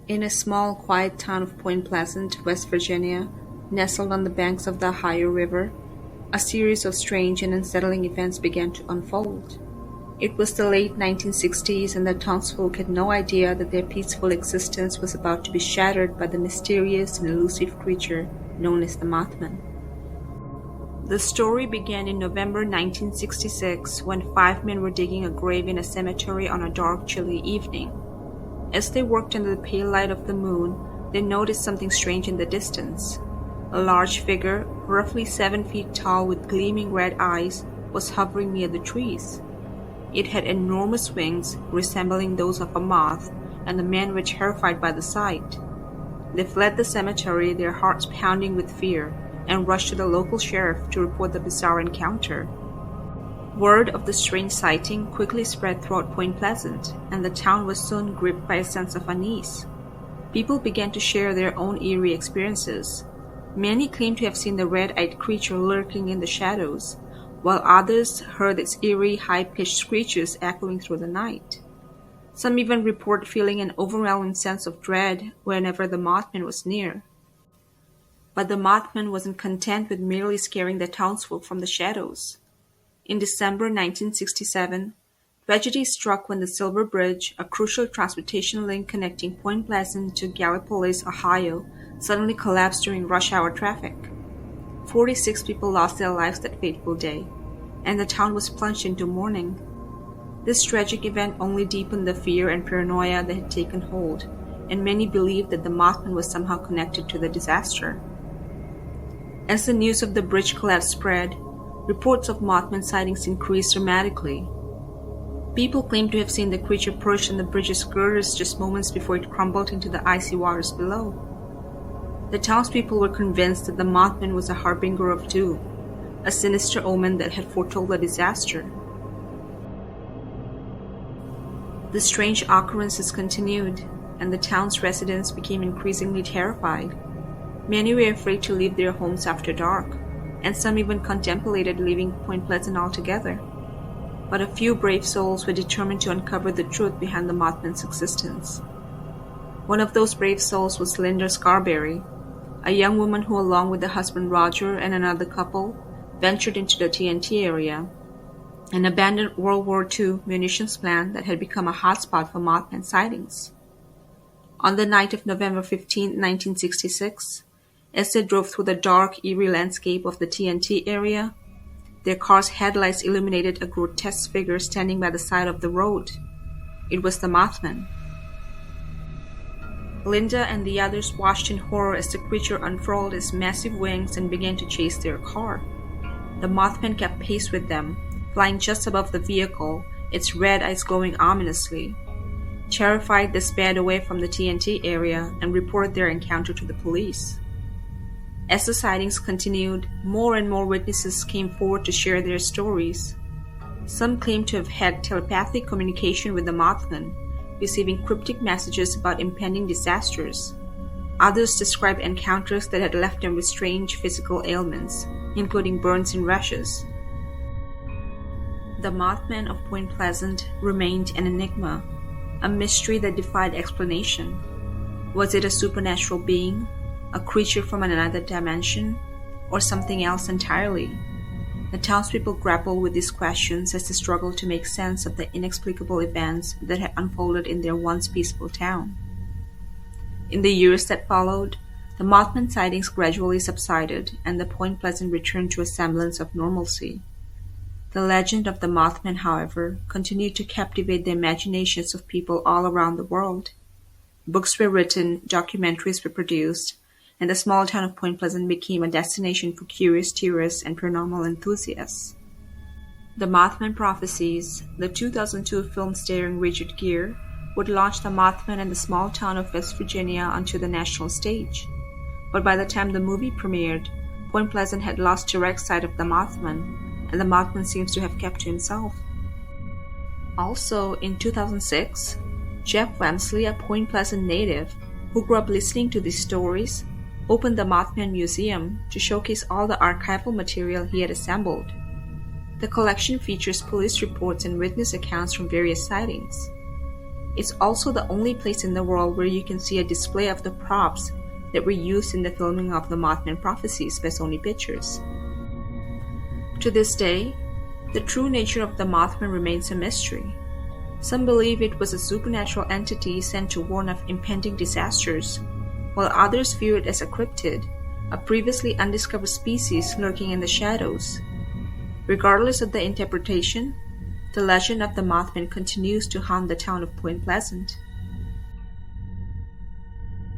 In a small, quiet town of Point Pleasant, West Virginia, nestled on the banks of the Ohio River, a series of strange and unsettling events began to unfold. It was the late 1960s, and the townsfolk had no idea that their peaceful existence was about to be shattered by the mysterious and elusive creature known as the Mothman. The story began in November 1966 when 5 men were digging a grave in a cemetery on a dark, chilly evening. As they worked under the pale light of the moon, they noticed something strange in the distance. A large figure, roughly 7 feet tall with gleaming red eyes, was hovering near the trees. It had enormous wings resembling those of a moth, and the men were terrified by the sight. They fled the cemetery, their hearts pounding with fear, and rushed to the local sheriff to report the bizarre encounter. Word of the strange sighting quickly spread throughout Point Pleasant, and the town was soon gripped by a sense of unease. People began to share their own eerie experiences. Many claimed to have seen the red-eyed creature lurking in the shadows, while others heard its eerie, high-pitched screeches echoing through the night. Some even reported feeling an overwhelming sense of dread whenever the Mothman was near. But the Mothman wasn't content with merely scaring the townsfolk from the shadows. In December 1967, tragedy struck when the Silver Bridge, a crucial transportation link connecting Point Pleasant to Gallipolis, Ohio, suddenly collapsed during rush hour traffic. 46 people lost their lives that fateful day, and the town was plunged into mourning. This tragic event only deepened the fear and paranoia that had taken hold, and many believed that the Mothman was somehow connected to the disaster. As the news of the bridge collapse spread, reports of Mothman sightings increased dramatically. People claimed to have seen the creature perched on the bridge's girders just moments before it crumbled into the icy waters below. The townspeople were convinced that the Mothman was a harbinger of doom, a sinister omen that had foretold a disaster. The strange occurrences continued, and the town's residents became increasingly terrified. Many were afraid to leave their homes after dark, and some even contemplated leaving Point Pleasant altogether. But a few brave souls were determined to uncover the truth behind the Mothman's existence. One of those brave souls was Linda Scarberry, a young woman who, along with her husband Roger and another couple, ventured into the TNT area, an abandoned World War II munitions plant that had become a hotspot for Mothman sightings. On the night of November 15, 1966, as they drove through the dark, eerie landscape of the TNT area, their car's headlights illuminated a grotesque figure standing by the side of the road. It was the Mothman. Linda and the others watched in horror as the creature unfurled its massive wings and began to chase their car. The Mothman kept pace with them, flying just above the vehicle, its red eyes glowing ominously. Terrified, they sped away from the TNT area and reported their encounter to the police. As the sightings continued, more and more witnesses came forward to share their stories. Some claimed to have had telepathic communication with the Mothman, receiving cryptic messages about impending disasters. Others described encounters that had left them with strange physical ailments, including burns and rashes. The Mothman of Point Pleasant remained an enigma, a mystery that defied explanation. Was it a supernatural being, a creature from another dimension, or something else entirely? The townspeople grappled with these questions as they struggled to make sense of the inexplicable events that had unfolded in their once peaceful town. In the years that followed, the Mothman sightings gradually subsided, and the Point Pleasant returned to a semblance of normalcy. The legend of the Mothman, however, continued to captivate the imaginations of people all around the world. Books were written, documentaries were produced, and the small town of Point Pleasant became a destination for curious tourists and paranormal enthusiasts. The Mothman Prophecies, the 2002 film starring Richard Gere, would launch the Mothman and the small town of West Virginia onto the national stage. But by the time the movie premiered, Point Pleasant had lost direct sight of the Mothman, and the Mothman seems to have kept to himself. Also, in 2006, Jeff Wamsley, a Point Pleasant native who grew up listening to these stories, opened the Mothman Museum to showcase all the archival material he had assembled. The collection features police reports and witness accounts from various sightings. It's also the only place in the world where you can see a display of the props that were used in the filming of the Mothman prophecies by Sony Pictures. To this day, the true nature of the Mothman remains a mystery. Some believe it was a supernatural entity sent to warn of impending disasters, while others view it as a cryptid, a previously undiscovered species lurking in the shadows. Regardless of the interpretation, the legend of the Mothman continues to haunt the town of Point Pleasant.